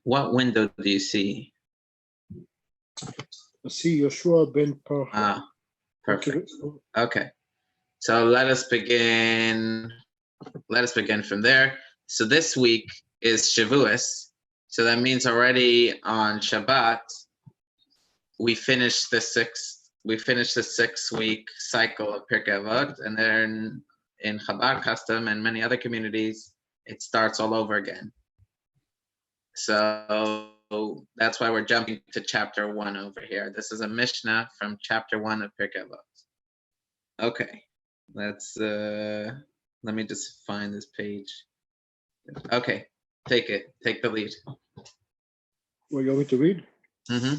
What window do you see? I see Yoshua ben Parcha. Ah, perfect. Okay. So let us begin from there. So this week is Shavuos. So that means already on Shabbat, we finished the 6-week cycle of Pirkei Avot, and then in Chabad custom and many other communities, it starts all over again. So that's why we're jumping to chapter 1 over here. This is a Mishnah from chapter 1 of Pirkei Avot. Okay, let's let me just find this page. Okay, take the lead. Well, you want me to read? Mm-hmm.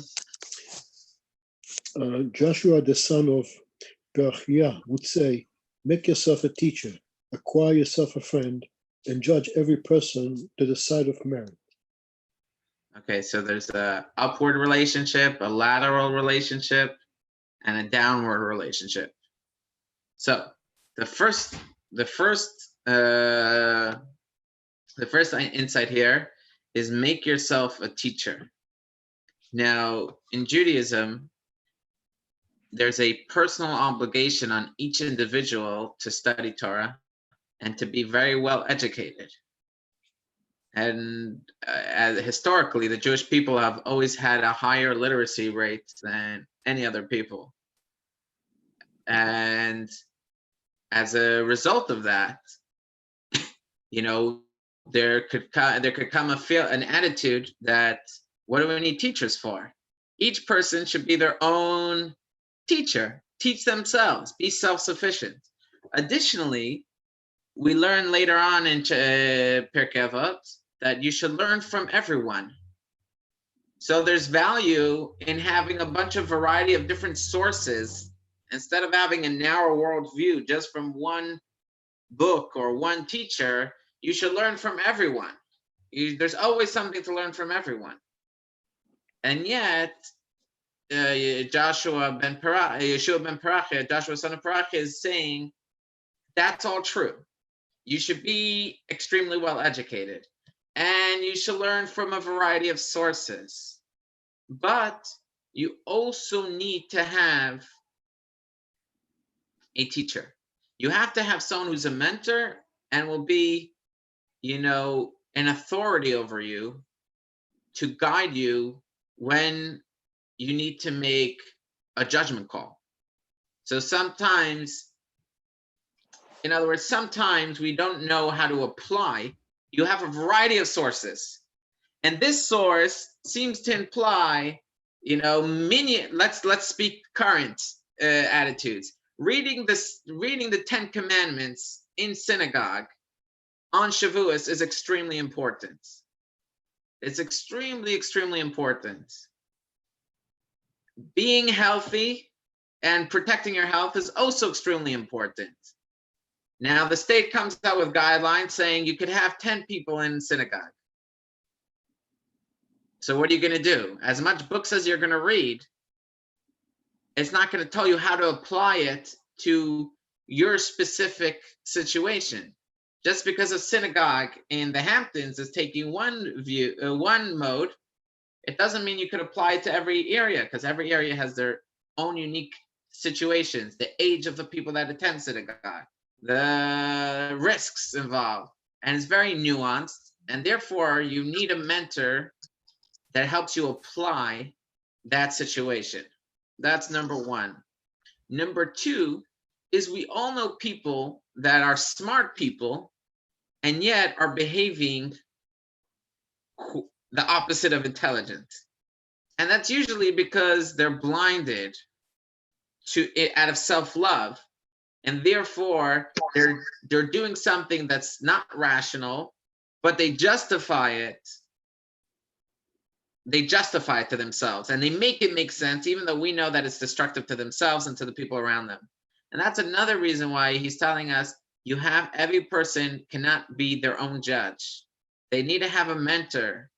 Joshua, the son of Berachia, would say, make yourself a teacher, acquire yourself a friend, and judge every person to the side of merit. Okay, so there's a upward relationship, a lateral relationship, and a downward relationship. So the first insight here is make yourself a teacher. Now, in Judaism, there's a personal obligation on each individual to study Torah and to be very well educated. And historically, the Jewish people have always had a higher literacy rate than any other people. And as a result of that, there could come an attitude that, what do we need teachers for? Each person should be their own teacher, teach themselves, be self-sufficient. Additionally, we learn later on in Pirkei Avot that you should learn from everyone. So there's value in having a bunch of variety of different sources instead of having a narrow worldview just from one book or one teacher. You should learn from everyone. There's always something to learn from everyone. And yet, Joshua ben Parachia, Joshua son of Parachia, is saying that's all true. You should be extremely well educated, and you should learn from a variety of sources. But you also need to have a teacher. You have to have someone who's a mentor and will be, an authority over you to guide you when you need to make a judgment call. So sometimes we don't know how to apply. You have a variety of sources. And this source seems to imply, let's speak current attitudes. Reading the 10 Commandments in synagogue on Shavuos is extremely important. It's extremely, extremely important. Being healthy and protecting your health is also extremely important. Now, the state comes out with guidelines saying you could have 10 people in synagogue. So what are you going to do? As much books as you're going to read, it's not going to tell you how to apply it to your specific situation. Just because a synagogue in the Hamptons is taking one mode, it doesn't mean you could apply it to every area, because every area has their own unique situations, the age of the people that attend synagogue, the risks involved, and it's very nuanced, and therefore you need a mentor that helps you apply that situation. That's number one. Number two is we all know people that are smart people and yet are behaving the opposite of intelligent. And that's usually because they're blinded to it out of self-love. And therefore, they're doing something that's not rational, but they justify it. They justify it to themselves, and they make it make sense, even though we know that it's destructive to themselves and to the people around them. And that's another reason why he's telling us every person cannot be their own judge. They need to have a mentor.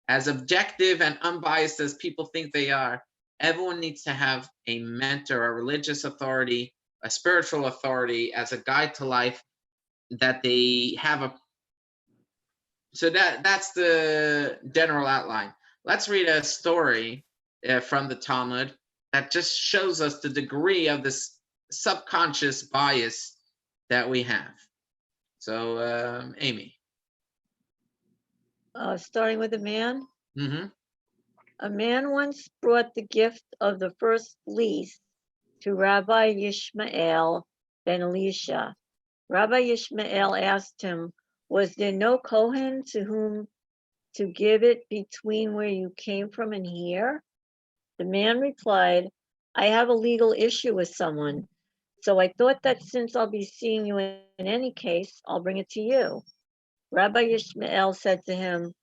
As objective and unbiased as people think they are, everyone needs to have a mentor, a religious authority, a spiritual authority as a guide to life, that they have So that's the general outline. Let's read a story from the Talmud that just shows us the degree of this subconscious bias that we have. So, Amy. Starting with a man. Mm-hmm. A man once brought the gift of the first fleece to Rabbi Yishmael ben Elisha. Rabbi Yishmael asked him, was there no Kohen to whom to give it between where you came from and here? The man replied, I have a legal issue with someone, so I thought that since I'll be seeing you in any case, I'll bring it to you. Rabbi Yishmael said to him,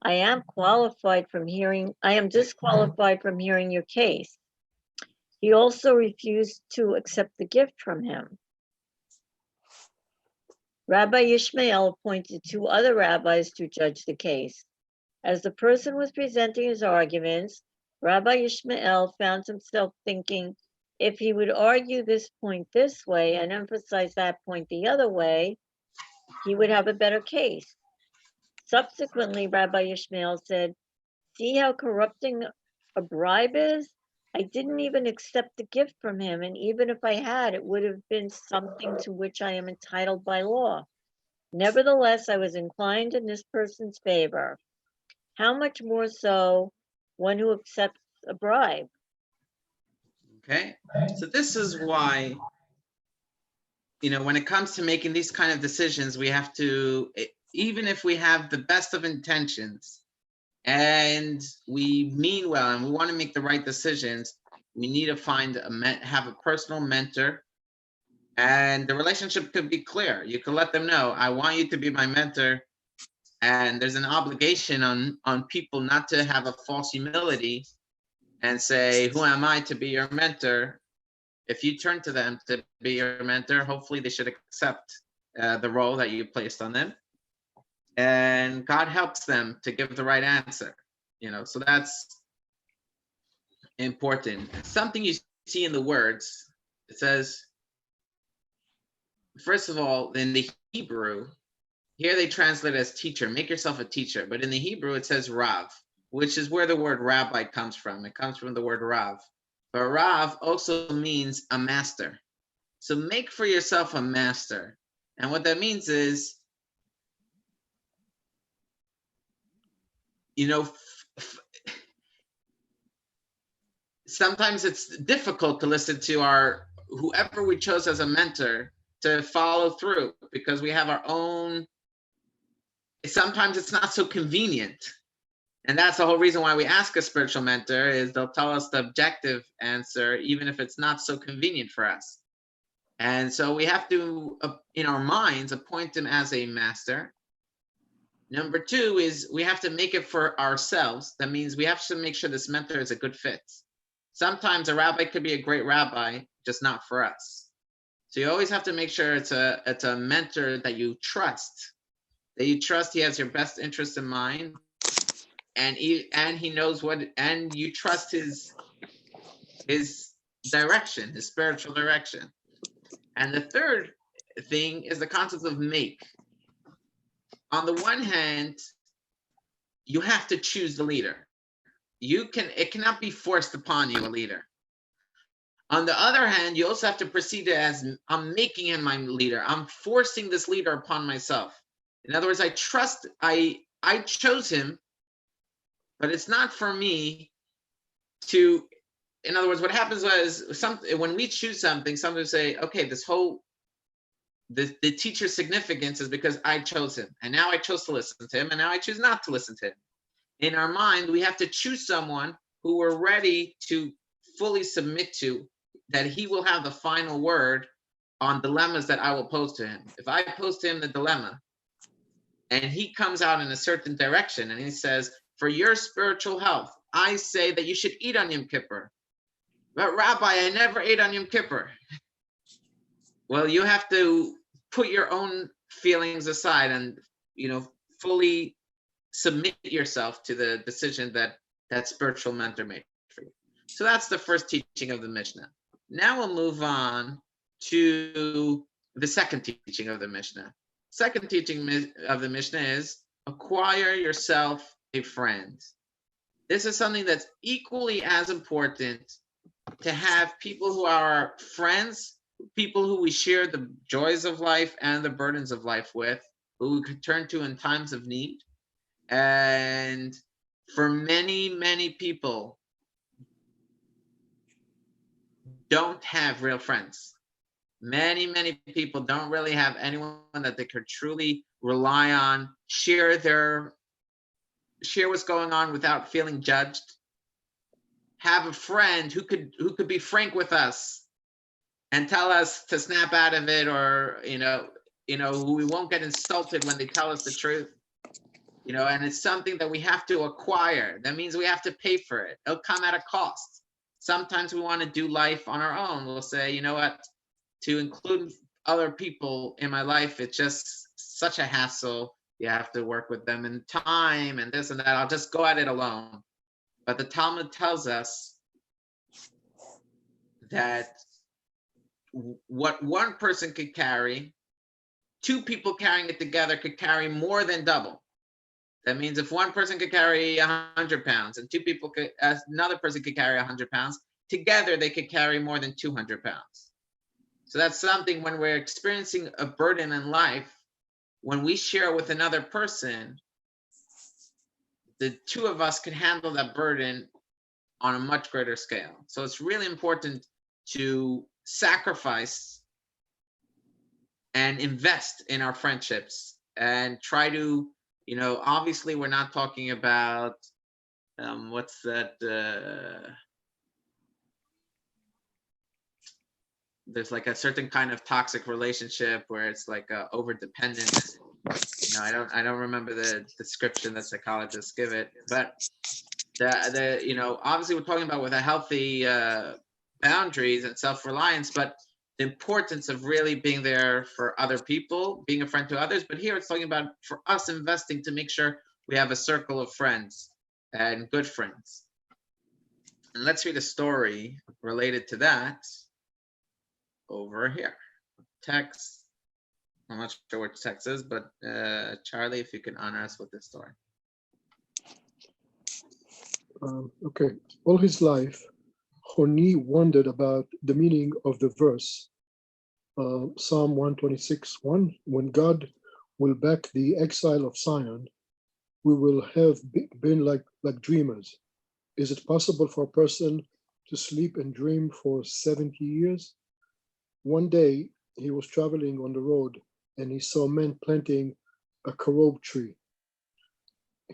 I am disqualified from hearing your case. He also refused to accept the gift from him. Rabbi Yishmael appointed 2 other rabbis to judge the case. As the person was presenting his arguments, Rabbi Yishmael found himself thinking, if he would argue this point this way and emphasize that point the other way, he would have a better case. Subsequently, Rabbi Yishmael said, see how corrupting a bribe is? I didn't even accept the gift from him, and even if I had, it would have been something to which I am entitled by law. Nevertheless, I was inclined in this person's favor. How much more so one who accepts a bribe? Okay. So this is why, when it comes to making these kind of decisions, we have to, even if we have the best of intentions and we mean well and we want to make the right decisions, we need to have a personal mentor, and the relationship could be clear. You can let them know, I want you to be my mentor, and there's an obligation on people not to have a false humility and say, who am I to be your mentor? If you turn to them to be your mentor, hopefully they should accept the role that you placed on them. And God helps them to give the right answer. So that's important. Something you see in the words, it says, first of all, in the Hebrew, here they translate it as teacher, make yourself a teacher. But in the Hebrew, it says Rav, which is where the word rabbi comes from. It comes from the word Rav. But Rav also means a master. So make for yourself a master. And what that means is, sometimes it's difficult to listen to whoever we chose as a mentor to follow through, because we have our own, sometimes it's not so convenient. And that's the whole reason why we ask a spiritual mentor, is they'll tell us the objective answer, even if it's not so convenient for us. And so we have to, in our minds, appoint him as a master. Number 2 is we have to make it for ourselves. That means we have to make sure this mentor is a good fit. Sometimes a rabbi could be a great rabbi, just not for us. So you always have to make sure it's a mentor that you trust. He has your best interest in mind, and he knows and you trust his direction, his spiritual direction. And the third thing is the concept of make. On the one hand, you have to choose the leader. It cannot be forced upon you, a leader. On the other hand, you also have to perceive it as, I'm making him my leader. I'm forcing this leader upon myself. In other words, I chose him, but it's not for me to, in other words, what happens was, when we choose something, some people say, okay, the teacher's significance is because I chose him, and now I chose to listen to him, and now I choose not to listen to him. In our mind, we have to choose someone who we're ready to fully submit to, that he will have the final word on dilemmas that I will pose to him. If I pose to him the dilemma, and he comes out in a certain direction, and he says, for your spiritual health, I say that you should eat on Yom Kippur. But Rabbi, I never ate on Yom Kippur. Well, you have to put your own feelings aside and, fully submit yourself to the decision that spiritual mentor made for you. So that's the first teaching of the Mishnah. Now we'll move on to the second teaching of the Mishnah. Second teaching of the Mishnah is acquire yourself a friend. This is something that's equally as important, to have people who are friends, people who we share the joys of life and the burdens of life with, who we could turn to in times of need. And for many, many people, don't have real friends. Many, many people don't really have anyone that they could truly rely on, share what's going on without feeling judged, have a friend who could be frank with us and tell us to snap out of it, or who we won't get insulted when they tell us the truth. And it's something that we have to acquire. That means we have to pay for it. It'll come at a cost. Sometimes we want to do life on our own. We'll say, you know what, to include other people in my life, it's just such a hassle. You have to work with them in time and this and that. I'll just go at it alone. But the Talmud tells us that what one person could carry, two people carrying it together could carry more than double. That means if one person could carry 100 pounds and another person could carry 100 pounds, together they could carry more than 200 pounds. So that's something, when we're experiencing a burden in life, when we share with another person, the two of us can handle that burden on a much greater scale. So it's really important to sacrifice and invest in our friendships and try to, obviously we're not talking about, what's that, there's like a certain kind of toxic relationship where it's like over dependence. I don't remember the description that psychologists give it, but obviously we're talking about with a healthy boundaries and self-reliance, but the importance of really being there for other people, being a friend to others. But here it's talking about for us investing to make sure we have a circle of friends and good friends. And let's read a story related to that over here. Text. I'm not sure what text is, but Charlie, if you can honor us with this story. Okay. All his life, Honi wondered about the meaning of the verse, Psalm 126:1. When God will back the exile of Zion, we will have been like dreamers. Is it possible for a person to sleep and dream for 70 years? One day, he was traveling on the road and he saw men planting a carob tree.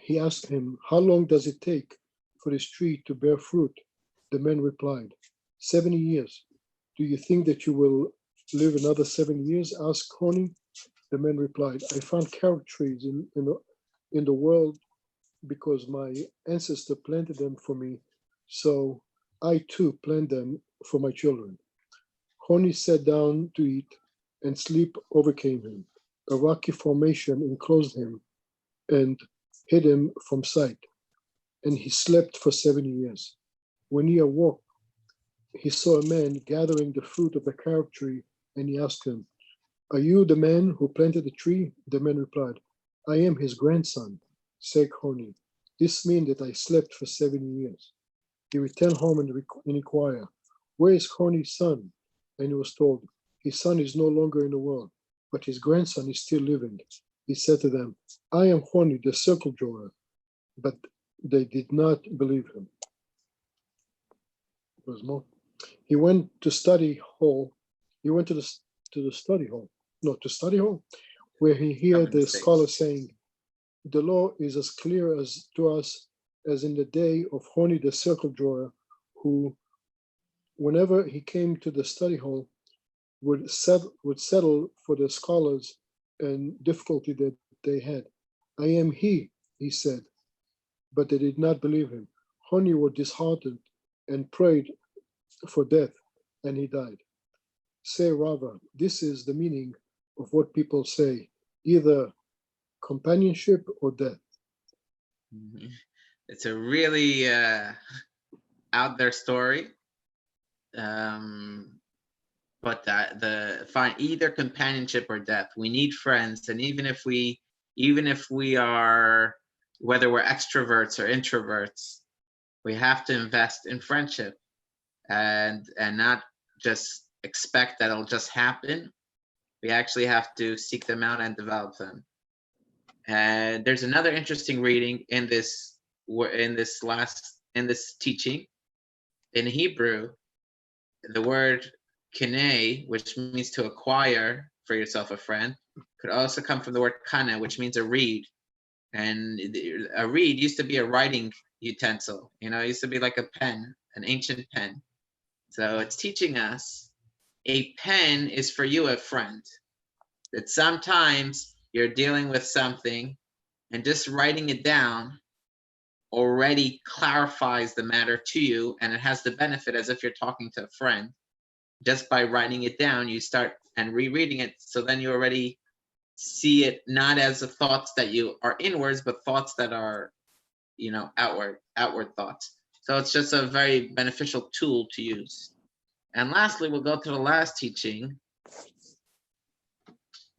He asked him, "How long does it take for this tree to bear fruit?" The man replied, 70 years. "Do you think that you will live another 7 years?" asked Honi. The man replied, "I found carob trees in the world because my ancestor planted them for me, so I too plant them for my children." Honi sat down to eat, and sleep overcame him. A rocky formation enclosed him and hid him from sight, and he slept for 70 years. When he awoke, he saw a man gathering the fruit of the carob tree, and he asked him, "Are you the man who planted the tree?" The man replied, "I am his grandson." Said Honi, "This means that I slept for 70 years." He returned home and inquired, "Where is Honi's son?" And he was told, "His son is no longer in the world, but his grandson is still living." He said to them, "I am Honi, the circle drawer." But they did not believe him. There's more. He went to study hall. He went to the study hall. No, to study hall, where he heard the scholar saying, "The law is as clear as to us as in the day of Honi the circle drawer, who, whenever he came to the study hall, would settle for the scholars and difficulty that they had. I am he said, but they did not believe him. Honi was disheartened and prayed for death, and he died. Say, Rava, this is the meaning of what people say, either companionship or death. It's a really out there story. But find either companionship or death. We need friends, and even if we even if we are, whether we're extroverts or introverts, we have to invest in friendship and not just expect that it'll just happen. We actually have to seek them out and develop them. And there's another interesting reading in this teaching. In Hebrew, the word kinei, which means to acquire for yourself a friend, could also come from the word kana, which means a reed. And a reed used to be a writing utensil. You know, it used to be like a pen, an ancient pen. So it's teaching us a pen is for you a friend. That sometimes you're dealing with something and just writing it down already clarifies the matter to you, and it has the benefit as if you're talking to a friend. Just by writing it down, you start and rereading it, so then you already see it not as the thoughts that you are inwards, but thoughts that are, you know, outward thoughts. So it's just a very beneficial tool to use. And lastly, we'll go to the last teaching.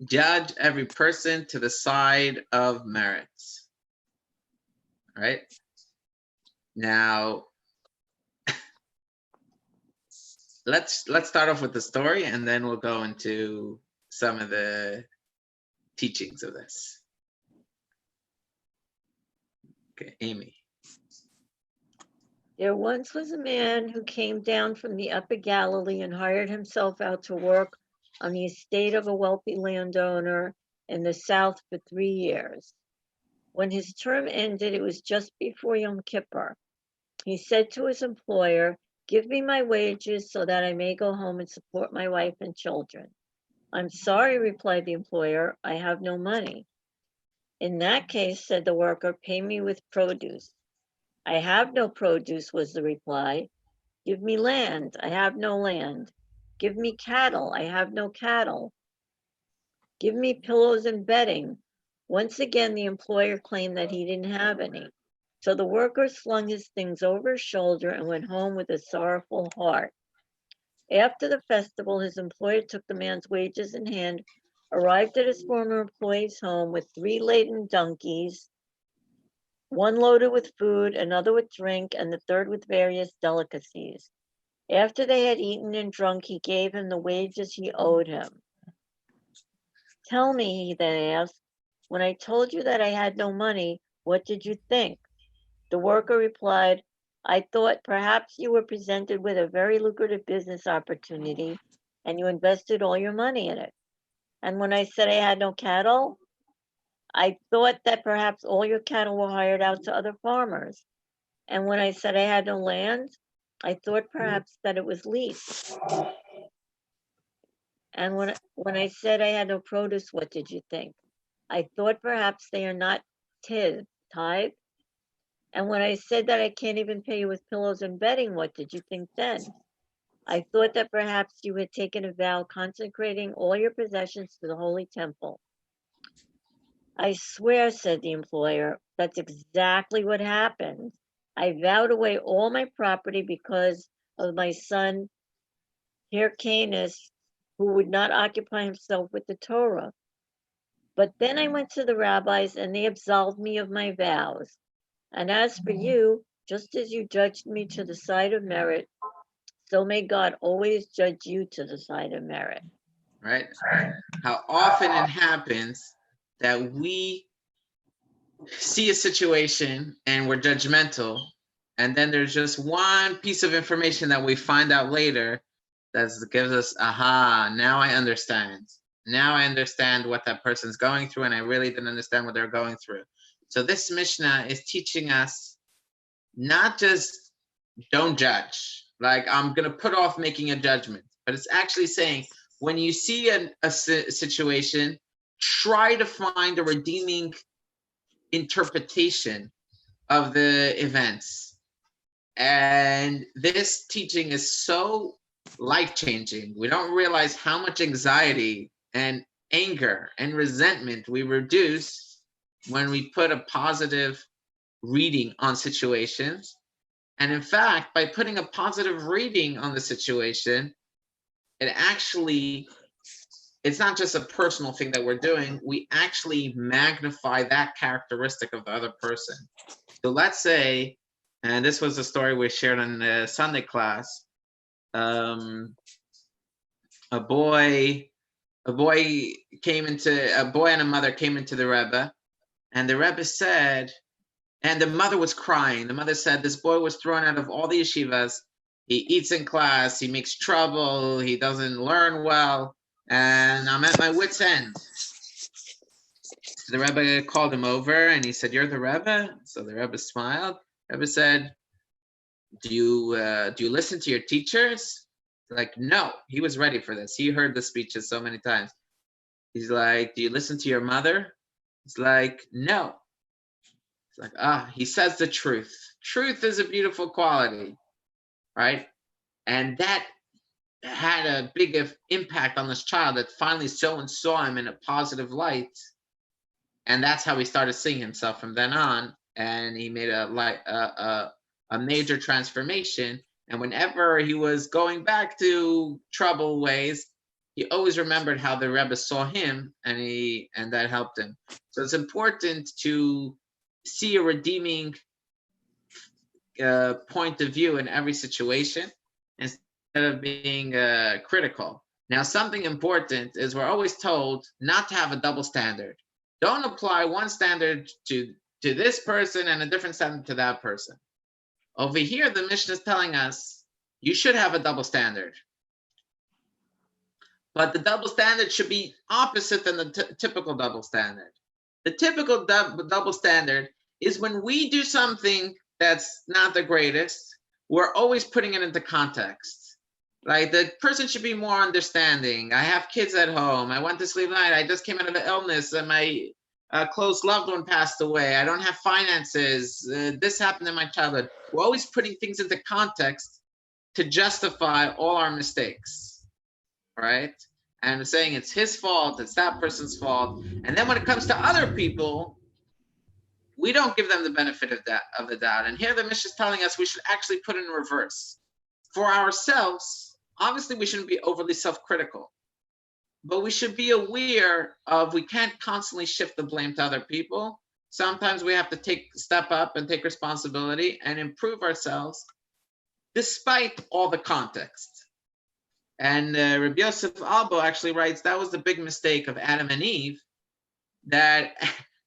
Judge every person to the side of merits. All right. Now, let's start off with the story, and then we'll go into some of the teachings of this. Okay, Amy. There once was a man who came down from the upper Galilee and hired himself out to work on the estate of a wealthy landowner in the south for 3 years. When his term ended, it was just before Yom Kippur. He said to his employer, "Give me my wages so that I may go home and support my wife and children." "I'm sorry," replied the employer, "I have no money." "In that case," said the worker, "pay me with produce." "I have no produce," was the reply. "Give me land." "I have no land." "Give me cattle." "I have no cattle." "Give me pillows and bedding." Once again, the employer claimed that he didn't have any. So the worker slung his things over his shoulder and went home with a sorrowful heart. After the festival, his employer took the man's wages in hand, arrived at his former employee's home with 3 laden donkeys, one loaded with food, another with drink, and the third with various delicacies. After they had eaten and drunk, he gave him the wages he owed him. "Tell me," he then asked, "when I told you that I had no money, what did you think?" The worker replied, "I thought perhaps you were presented with a very lucrative business opportunity and you invested all your money in it. And when I said I had no cattle, I thought that perhaps all your cattle were hired out to other farmers. And when I said I had no land, I thought perhaps that it was leased. And when I said I had no produce, what did you think? I thought perhaps they are not tithe. And when I said that I can't even pay you with pillows and bedding, what did you think then? I thought that perhaps you had taken a vow consecrating all your possessions to the holy temple." "I swear," said the employer, "that's exactly what happened. I vowed away all my property because of my son Hyrcanus, who would not occupy himself with the Torah. But then I went to the rabbis and they absolved me of my vows. And as for you, just as you judged me to the side of merit, so may God always judge you to the side of merit." Right? How often it happens that we see a situation and we're judgmental, and then there's just one piece of information that we find out later that gives us, aha, now I understand. Now I understand what that person's going through, and I really didn't understand what they're going through. So this Mishnah is teaching us not just don't judge, like I'm going to put off making a judgment, but it's actually saying when you see a situation, try to find a redeeming interpretation of the events. And this teaching is so life-changing. We don't realize how much anxiety and anger and resentment we reduce when we put a positive reading on situations. And in fact, by putting a positive reading on the situation, it actually it's not just a personal thing that we're doing. We actually magnify that characteristic of the other person. So let's say, and this was a story we shared in the Sunday class. A boy and a mother came into the Rebbe, and the Rebbe said, and the mother was crying. The mother said, this boy was thrown out of all the yeshivas. He eats in class, he makes trouble, he doesn't learn well, and I'm at my wit's end. So the Rebbe called him over and he said, you're the Rebbe? So the Rebbe smiled. The Rebbe said, do you listen to your teachers? Like, no, he was ready for this. He heard the speeches so many times. He's like, do you listen to your mother? He's like, no. It's like, he says the truth. Truth is a beautiful quality, right? And that had a big impact on this child that finally saw him in a positive light. And that's how he started seeing himself from then on. And he made a major transformation. And whenever he was going back to trouble ways, he always remembered how the Rebbe saw him, and that helped him. So it's important to see a redeeming point of view in every situation instead of being critical. Now, something important is we're always told not to have a double standard. Don't apply one standard to this person and a different standard to that person. Over here, the Mishnah is telling us you should have a double standard. But the double standard should be opposite than the typical double standard. The typical double standard is when we do something that's not the greatest, we're always putting it into context. Like, the person should be more understanding. I have kids at home. I went to sleep tonight. I just came out of an illness and my close loved one passed away. I don't have finances. This happened in my childhood. We're always putting things into context to justify all our mistakes, right? And saying it's his fault, it's that person's fault. And then when it comes to other people, we don't give them the benefit of the doubt. And here the Mishnah is telling us we should actually put it in reverse. For ourselves, obviously we shouldn't be overly self-critical, but we should be aware of we can't constantly shift the blame to other people. Sometimes we have to step up and take responsibility and improve ourselves despite all the context. And Rabbi Yosef Albo actually writes that was the big mistake of Adam and Eve, that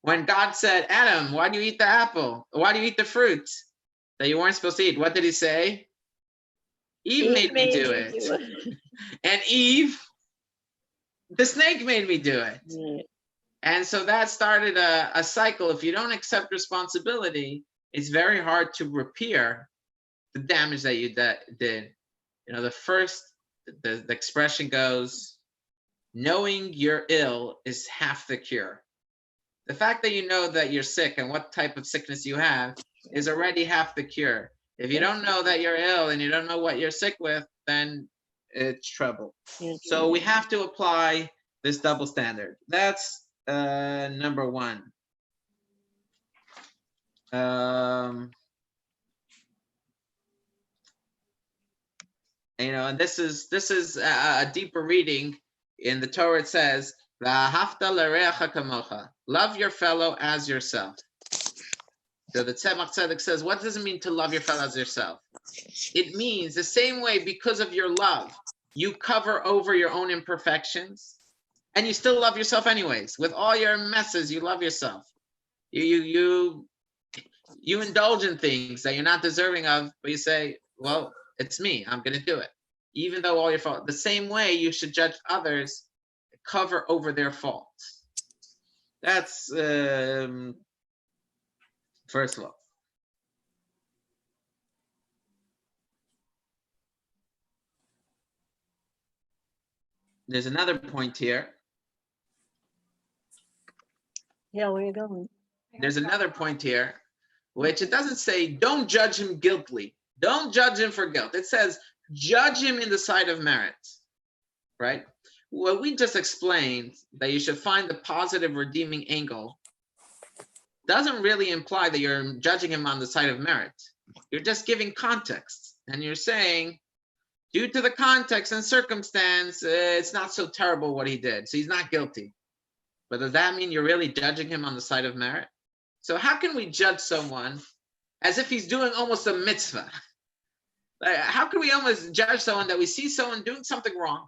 when God said, Adam, why do you eat the apple? Why do you eat the fruit that you weren't supposed to eat? What did he say? Eve made me do it. And Eve, the snake made me do it. Yeah. And so that started a cycle. If you don't accept responsibility, it's very hard to repair the damage that you did. You know, the expression goes, knowing you're ill is half the cure. The fact that you know that you're sick and what type of sickness you have is already half the cure. If you don't know that you're ill and you don't know what you're sick with, then it's trouble. So we have to apply this double standard. That's number one. And this is a deeper reading. In the Torah, it says, love your fellow as yourself. So the Tzemach Tzedek says, what does it mean to love your fellow as yourself? It means the same way, because of your love, you cover over your own imperfections, and you still love yourself anyways. With all your messes, you love yourself. You indulge in things that you're not deserving of, but you say, well, it's me, I'm going to do it. Even though all your fault. The same way you should judge others, cover over their faults. That's first of all. There's another point here. Yeah, where are you going? There's another point here, which it doesn't say don't judge him guiltily. Don't judge him for guilt. It says judge him in the sight of merit, right? What we just explained, that you should find the positive redeeming angle, doesn't really imply that you're judging him on the side of merit. You're just giving context, and you're saying due to the context and circumstance, it's not so terrible what he did. So he's not guilty. But does that mean you're really judging him on the side of merit? So how can we judge someone as if he's doing almost a mitzvah? How can we almost judge someone that we see someone doing something wrong?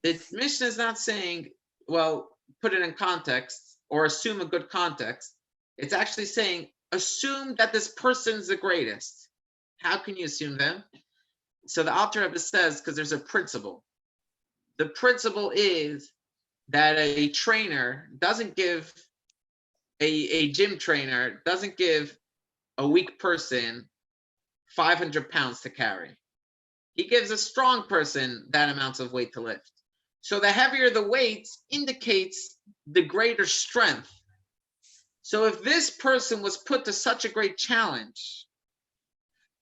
The Mishnah is not saying, well, put it in context or assume a good context. It's actually saying, assume that this person's the greatest. How can you assume them? So the Alter Rebbe says, because there's a principle. The principle is that a trainer doesn't give, a gym trainer doesn't give a weak person 500 pounds to carry. He gives a strong person that amount of weight to lift. So the heavier the weight indicates the greater strength. So if this person was put to such a great challenge,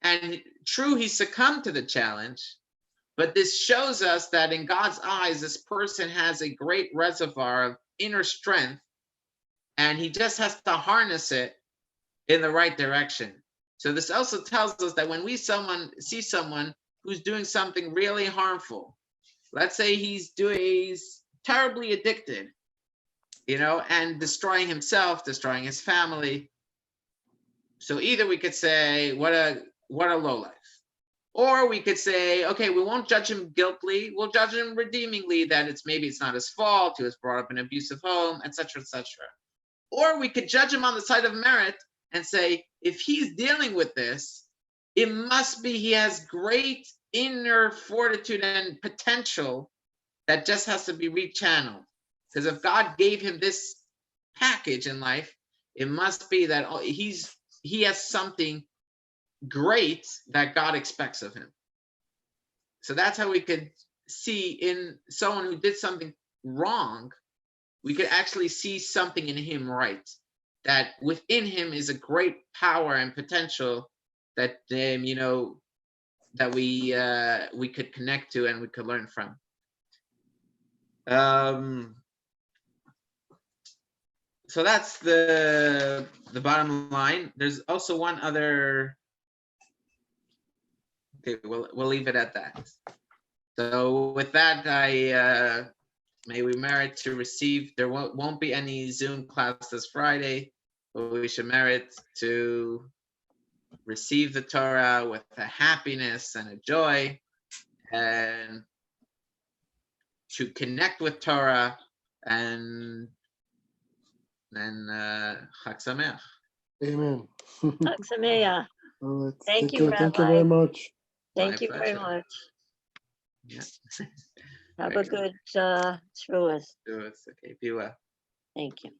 and true, he succumbed to the challenge, but this shows us that in God's eyes, this person has a great reservoir of inner strength, and he just has to harness it in the right direction. So this also tells us that when we see someone who's doing something really harmful, let's say he's terribly addicted, and destroying himself, destroying his family. So either we could say, what a lowlife. Or we could say, okay, we won't judge him guiltily, we'll judge him redeemingly, that maybe it's not his fault, he was brought up in an abusive home, etc., etc. Or we could judge him on the side of merit and say, if he's dealing with this, it must be he has great inner fortitude and potential that just has to be rechanneled. Because if God gave him this package in life, it must be that he has something great that God expects of him. So that's how we could see in someone who did something wrong, we could actually see something in him right, that within him is a great power and potential that that we could connect to and we could learn from. So that's the bottom line. There's also one other. Okay, we'll leave it at that. So with that, may we merit to receive. There won't be any Zoom class this Friday, but we should merit to receive the Torah with a happiness and a joy, and to connect with Torah, and Chag Sameach. Amen. Chag Sameach. All right. Thank you, Rabbi. Thank you very much. Thank My you very pleasure. much. Yeah. Have a good Shavuos. Okay, be well. Thank you.